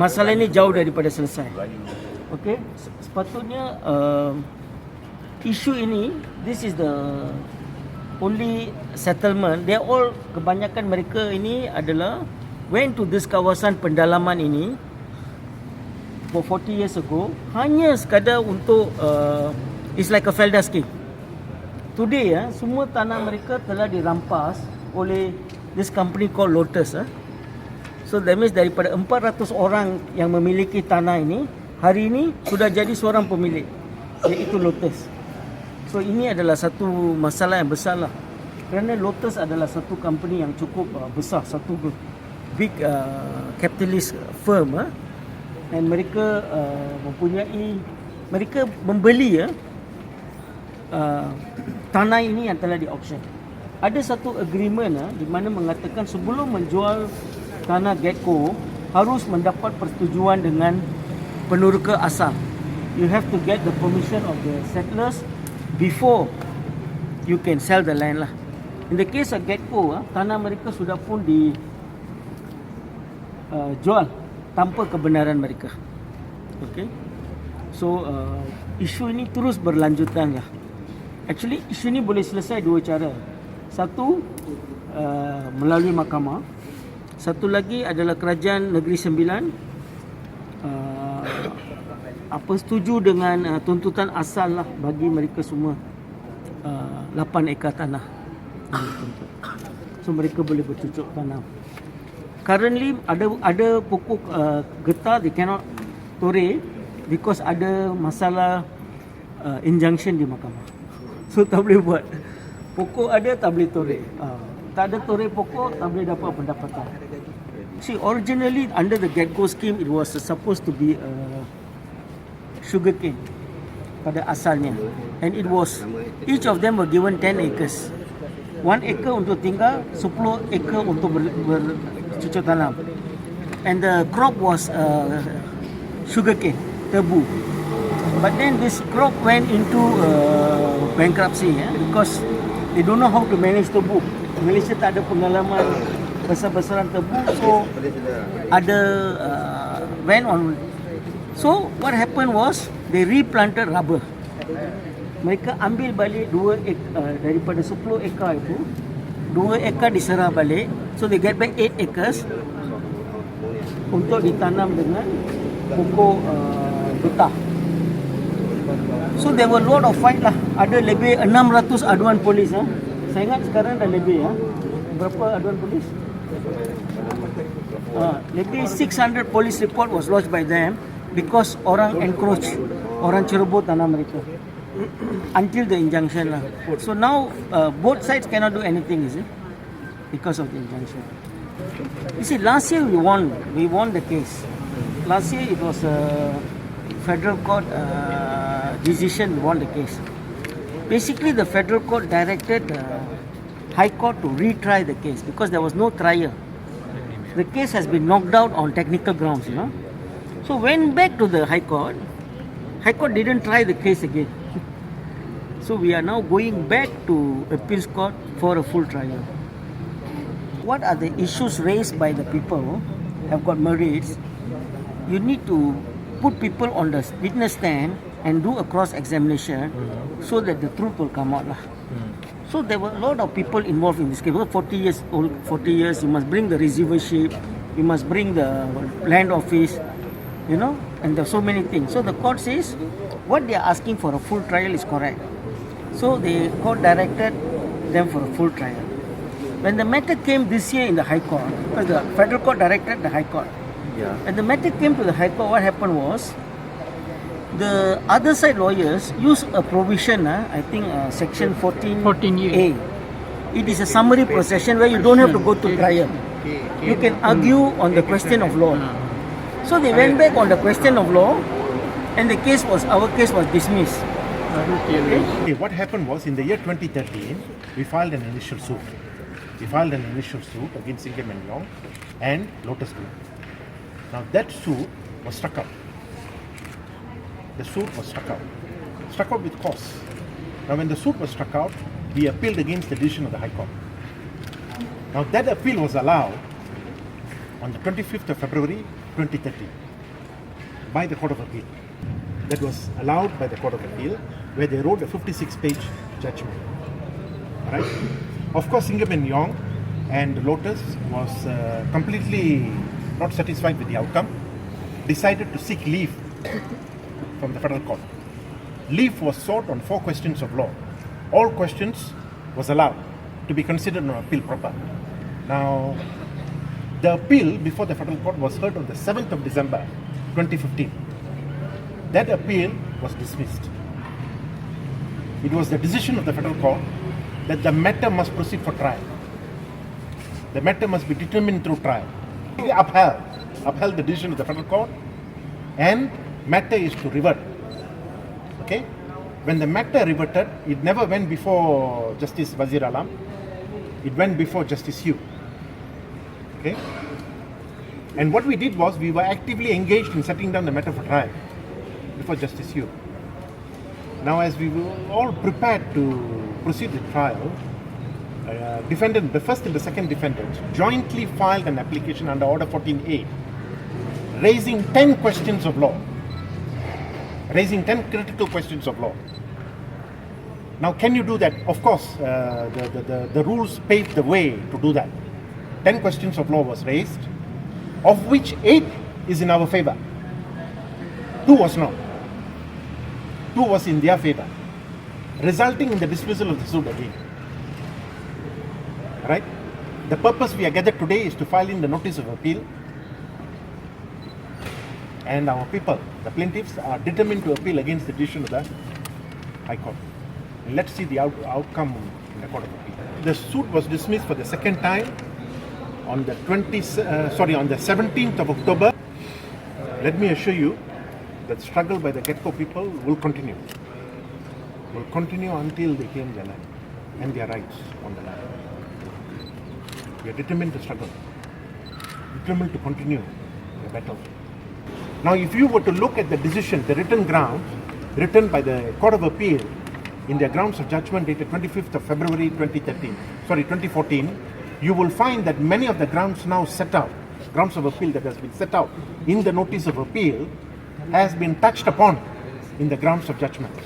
masalah ini jauh daripada selesai. Okey, sepatutnya isu ini, this is the only settlement. They all, kebanyakan mereka ini adalah went to this kawasan pendalaman ini for 40 years ago, hanya sekadar untuk it's like a Felda scheme. Today semua tanah mereka telah dirampas oleh this company called Lotus. So that means daripada 400 orang yang memiliki tanah ini, hari ini sudah jadi seorang pemilik, iaitu Lotus. So ini adalah satu masalah yang besar lah, kerana Lotus adalah satu company yang cukup besar, satu big capitalist firm, dan mereka mereka membeli tanah ini yang telah di auction. Ada satu agreement di mana mengatakan sebelum menjual tanah Getco harus mendapat persetujuan dengan peneroka asal. You have to get the permission of the settlers before you can sell the land lah. In the case of Getco, tanah mereka sudah pun jual tanpa kebenaran mereka. Okay. So isu ini terus berlanjutan lah. Actually isu ini boleh selesai dua cara. Satu melalui mahkamah. Satu lagi adalah Kerajaan Negeri Sembilan setuju dengan tuntutan asal lah bagi mereka semua 8 ekar tanah. So mereka boleh bercucuk tanam. Currently ada pokok getah they cannot tore because ada masalah injunction di mahkamah. So tak boleh buat. Pokok ada tak boleh tore. Tak ada tore pokok tak boleh dapat pendapatan. See, originally under the Getco scheme it was supposed to be sugarcane pada asalnya, and it was each of them were given 10 acres. 1 acre untuk tinggal, 10 acre untuk bercocok tanam. And the crop was sugarcane, tebu. But then this crop went into bankruptcy because they don't know how to manage tebu. Malaysia tak ada pengalaman besar-besaran tebu, so ada went on. So what happened was they replanted rubber. Mereka ambil balik 2 ekar daripada 10 ekar itu, 2 ekar diserah balik. So they get back 8 acres untuk ditanam dengan pokok getah. So there were lot of fight lah. Ada lebih 600 aduan polis. Saya ingat sekarang dah lebih. Berapa aduan polis? Lebih 600 police report was lodged by them because orang encroach, orang ceroboh tanah mereka until the injunction lah. So now both sides cannot do anything, is it? Because of the injunction. You see, last year we won the case. Last year it was a federal court decision, we won the case. Basically the federal court directed the High Court to retry the case because there was no trial. The case has been knocked out on technical grounds, So went back to the High Court. High Court didn't try the case again. So we are now going back to Appeals Court for a full trial. What are the issues raised by the people who have got merits? You need to put people on the witness stand and do a cross-examination so that the truth will come out. So there were a lot of people involved in this case. 40 years, you must bring the receivership, you must bring the land office, and there are so many things. So the court says what they are asking for a full trial is correct. So the court directed them for a full trial. When the matter came this year in the High Court, because the Federal Court directed the High Court, and the matter came to the High Court, what happened was the other side lawyers used a provision, I think section 14A. It is a summary procession where you don't have to go to trial. You can argue on the question of law. So they went back on the question of law, and our case was dismissed. Okay, what happened was in the year 2013, we filed an initial suit. We filed an initial suit against Singham and Yong and Lotus Group. Now that suit was struck out. The suit was struck out with cause. Now when the suit was struck out, we appealed against the decision of the High Court. Now that appeal was allowed on the 25th of February 2013. by the Court of Appeal. That was allowed by the Court of Appeal, where they wrote a 56-page judgment. Right? Of course, Singham and Yong and Lotus was completely not satisfied with the outcome, decided to seek leave from the federal court. Leave was sought on 4 questions of law. All questions was allowed to be considered on appeal proper. Now, the appeal before the federal court was heard on the 7th of December 2015. That appeal was dismissed. It was the decision of the federal court that the matter must proceed for trial. The matter must be determined through trial. They upheld the decision of the federal court, and matter is to revert. Okay? When the matter reverted, it never went before Justice Wazir Alam. It went before Justice Hugh. Okay? And what we did was we were actively engaged in setting down the matter for trial before Justice Hugh. Now, as we were all prepared to proceed with trial, defendant, the first and the second defendants, jointly filed an application under Order 14A, raising 10 questions of law, raising 10 critical questions of law. Now, can you do that? Of course, the rules paved the way to do that. 10 questions of law was raised, of which 8 is in our favor. 2 was not. 2 was in their favor, resulting in the dismissal of the suit again. Right? The purpose we are gathered today is to file in the notice of appeal, and our people, the plaintiffs, are determined to appeal against the decision of the High Court. And let's see the outcome in the Court of Appeal. The suit was dismissed for the second time on the 17th of October. Let me assure you that struggle by the Getco people will continue. Will continue until they claim their land and their rights on the land. We are determined to struggle, determined to continue the battle. Now, if you were to look at the decision, the written grounds written by the Court of Appeal in their grounds of judgment dated 25th of February 2014, you will find that many of the grounds now set out, grounds of appeal that has been set out in the notice of appeal, has been touched upon in the grounds of judgment.